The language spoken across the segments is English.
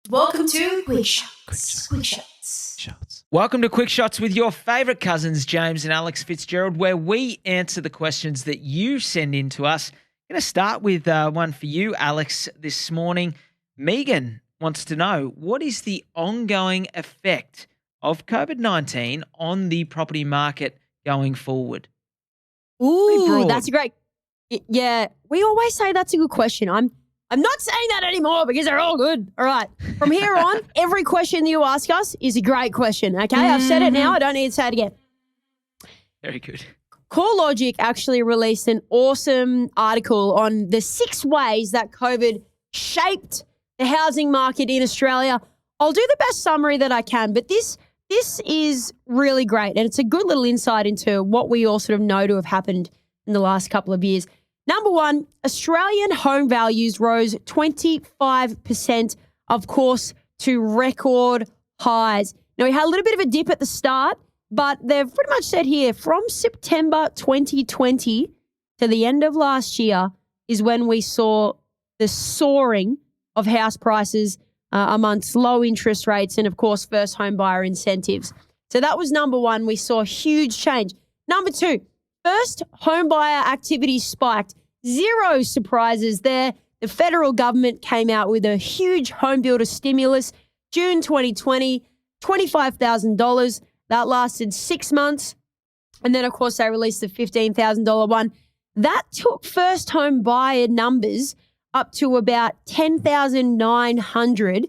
Welcome to Quickshots. Welcome to Quickshots with your favourite cousins, James and Alex Fitzgerald, where we answer the questions that you send in to us. I'm going to start with one for you, Alex, this morning. Megan wants to know, what is the ongoing effect of COVID-19 on the property market going forward? Ooh, that's a great. Yeah, we always say that's a good question. I'm not saying that anymore because they're all good. All right. From here on, every question you ask us is a great question. Okay, I've said it now. I don't need to say it again. Very good. CoreLogic actually released an awesome article on the 6 ways that COVID shaped the housing market in Australia. I'll do the best summary that I can, but this is really great, and it's a good little insight into what we all sort of know to have happened in the last couple of years. Number 1, Australian home values rose 25%, of course, to record highs. Now, we had a little bit of a dip at the start, but they've pretty much said here from September 2020 to the end of last year is when we saw the soaring of house prices amongst low interest rates and, of course, first home buyer incentives. So that was number 1. We saw a huge change. Number 2, first home buyer activity spiked. 0 surprises there. The federal government came out with a huge home builder stimulus. June 2020, $25,000. That lasted 6 months. And then, of course, they released the $15,000 one. That took first home buyer numbers up to about 10,900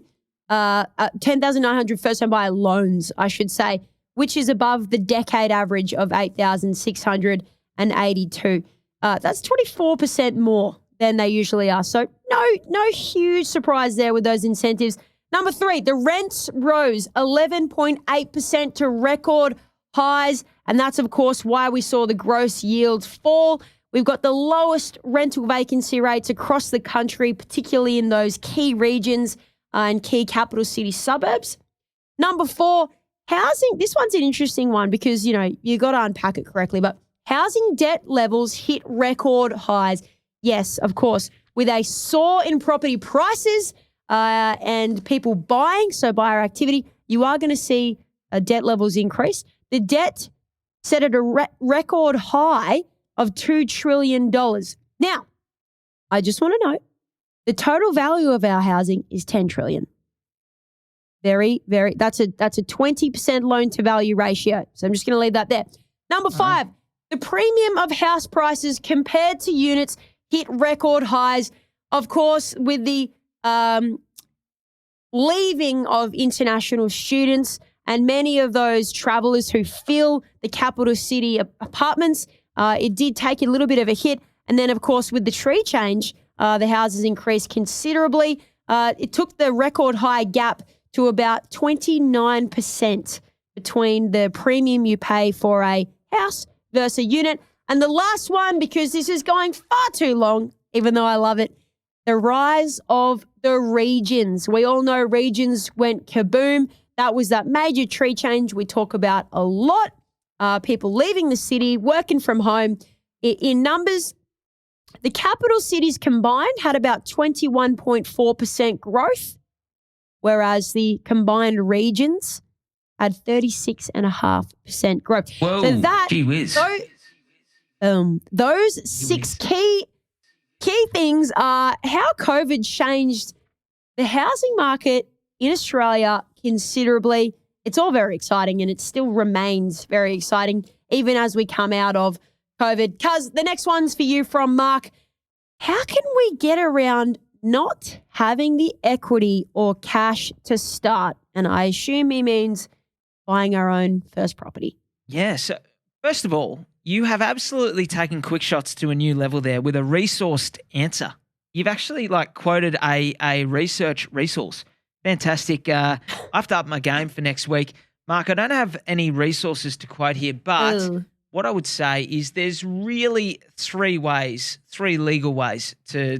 first home buyer loans, I should say, which is above the decade average of 8,682. That's 24% more than they usually are. So no huge surprise there with those incentives. Number 3, the rents rose 11.8% to record highs. And that's, of course, why we saw the gross yields fall. We've got the lowest rental vacancy rates across the country, particularly in those key regions and key capital city suburbs. Number 4, housing. This one's an interesting one because, you got to unpack it correctly, but housing debt levels hit record highs. Yes, of course, with a soar in property prices and people buying, so buyer activity, you are going to see debt levels increase. The debt set at a record high of $2 trillion. Now, I just want to note, the total value of our housing is $10 trillion. Very, very, that's a 20% loan to value ratio. So I'm just going to leave that there. Number 5, the premium of house prices compared to units hit record highs. Of course, with the leaving of international students and many of those travellers who fill the capital city apartments, it did take a little bit of a hit. And then, of course, with the tree change, the houses increased considerably. It took the record high gap to about 29% between the premium you pay for a house versus a unit. And the last one, because this is going far too long, even though I love it, the rise of the regions. We all know regions went kaboom. That was that major tree change we talk about a lot. People leaving the city, working from home. In numbers, the capital cities combined had about 21.4% growth, whereas the combined regions had 36.5% growth. Whoa, so that, gee whiz. Those 6 key things are how COVID changed the housing market in Australia considerably. It's all very exciting, and it still remains very exciting even as we come out of COVID. Cuz the next one's for you from Mark. How can we get around not having the equity or cash to start? And I assume he means buying our own first property. Yeah, so first of all, you have absolutely taken Quickshots to a new level there with a resourced answer. You've actually quoted a research resource. Fantastic. I have to up my game for next week. Mark, I don't have any resources to quote here, but what I would say is there's really 3 legal ways to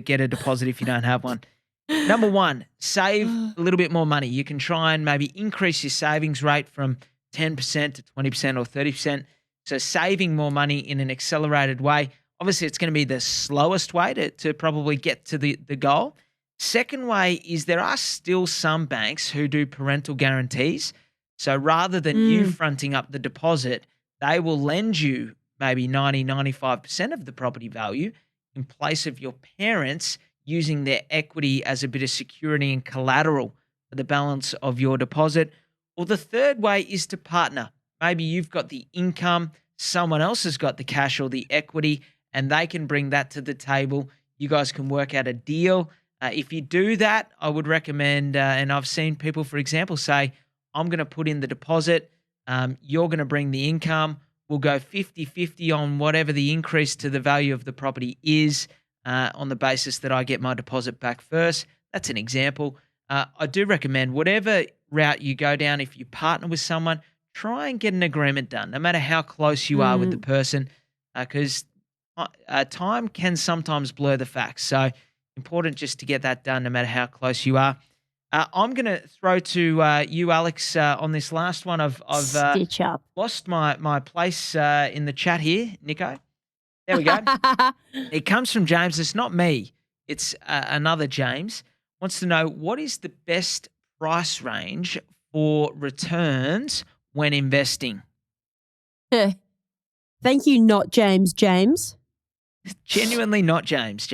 get a deposit if you don't have one. Number 1, save a little bit more money. You can try and maybe increase your savings rate from 10% to 20% or 30%. So saving more money in an accelerated way. Obviously, it's going to be the slowest way to probably get to the goal. Second way is there are still some banks who do parental guarantees. So rather than you fronting up the deposit, they will lend you maybe 95% of the property value in place of your parents using their equity as a bit of security and collateral for the balance of your deposit. Or the third way is to partner. Maybe you've got the income, someone else has got the cash or the equity, and they can bring that to the table. You guys can work out a deal. If you do that, I would recommend, and I've seen people, for example, say, I'm going to put in the deposit, you're going to bring the income, we'll go 50-50 on whatever the increase to the value of the property is on the basis that I get my deposit back first. That's an example. I do recommend whatever route you go down, if you partner with someone, try and get an agreement done, no matter how close you are with the person, because time can sometimes blur the facts. So important just to get that done no matter how close you are. I'm going to throw to you, Alex, on this last one. I've Stitch up. lost my place in the chat here, Nico. There we go. It comes from James. It's not me. It's another James. Wants to know, what is the best price range for returns when investing? Thank you, not James. Genuinely not James.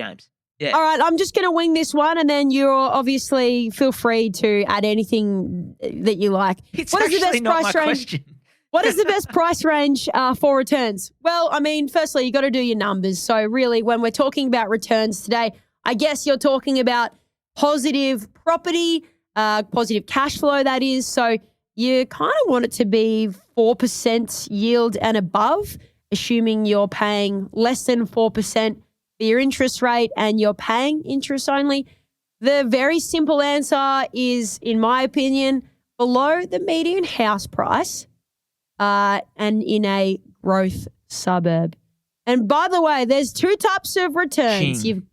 Yeah. All right, I'm just going to wing this one, and then you're obviously feel free to add anything that you like. It's What is the actually best not price my range? question. What is the best price range for returns? Well, I mean, firstly, you got to do your numbers. So really, when we're talking about returns today, I guess you're talking about positive property, positive cash flow, that is. So you kind of want it to be 4% yield and above, assuming you're paying less than 4% for your interest rate and you're paying interest only. The very simple answer is, in my opinion, below the median house price and in a growth suburb. And by the way, there's two types of returns. Ching.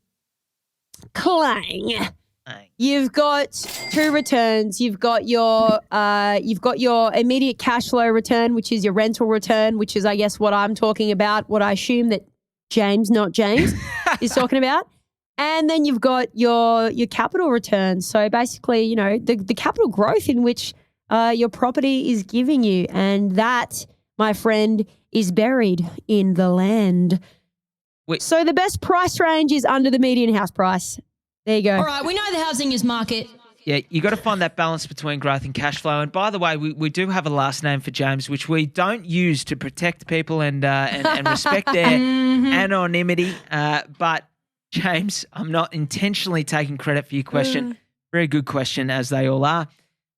You've got two returns. You've got your immediate cash flow return, which is your rental return, which is, I guess, what I'm talking about, what I assume that James, not James, is talking about. And then you've got your capital return. So basically, the capital growth in which your property is giving you. And that, my friend, is buried in the land. Wait. So the best price range is under the median house price. There you go. All right, we know the housing is market. Yeah, you got to find that balance between growth and cash flow. And by the way, we do have a last name for James, which we don't use to protect people and respect their anonymity. But James, I'm not intentionally taking credit for your question. Very good question, as they all are.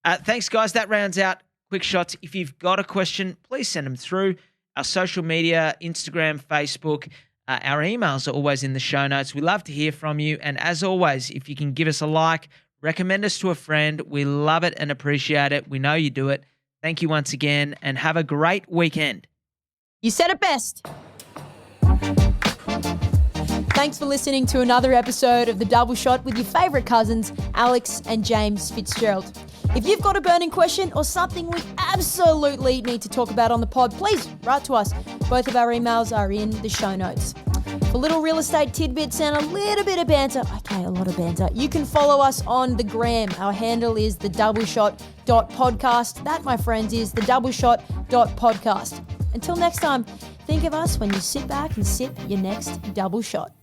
Thanks, guys. That rounds out Quickshots. If you've got a question, please send them through our social media, Instagram, Facebook. Our emails are always in the show notes. We love to hear from you. And as always, if you can give us a like, recommend us to a friend. We love it and appreciate it. We know you do it. Thank you once again, and have a great weekend. You said it best. Thanks for listening to another episode of The Double Shot with your favourite cousins, Alex and James Fitzgerald. If you've got a burning question or something we absolutely need to talk about on the pod, please write to us. Both of our emails are in the show notes. For little real estate tidbits and a little bit of banter, okay, a lot of banter, you can follow us on the gram. Our handle is thedoubleshot.podcast. That, my friends, is thedoubleshot.podcast. Until next time, think of us when you sit back and sip your next double shot.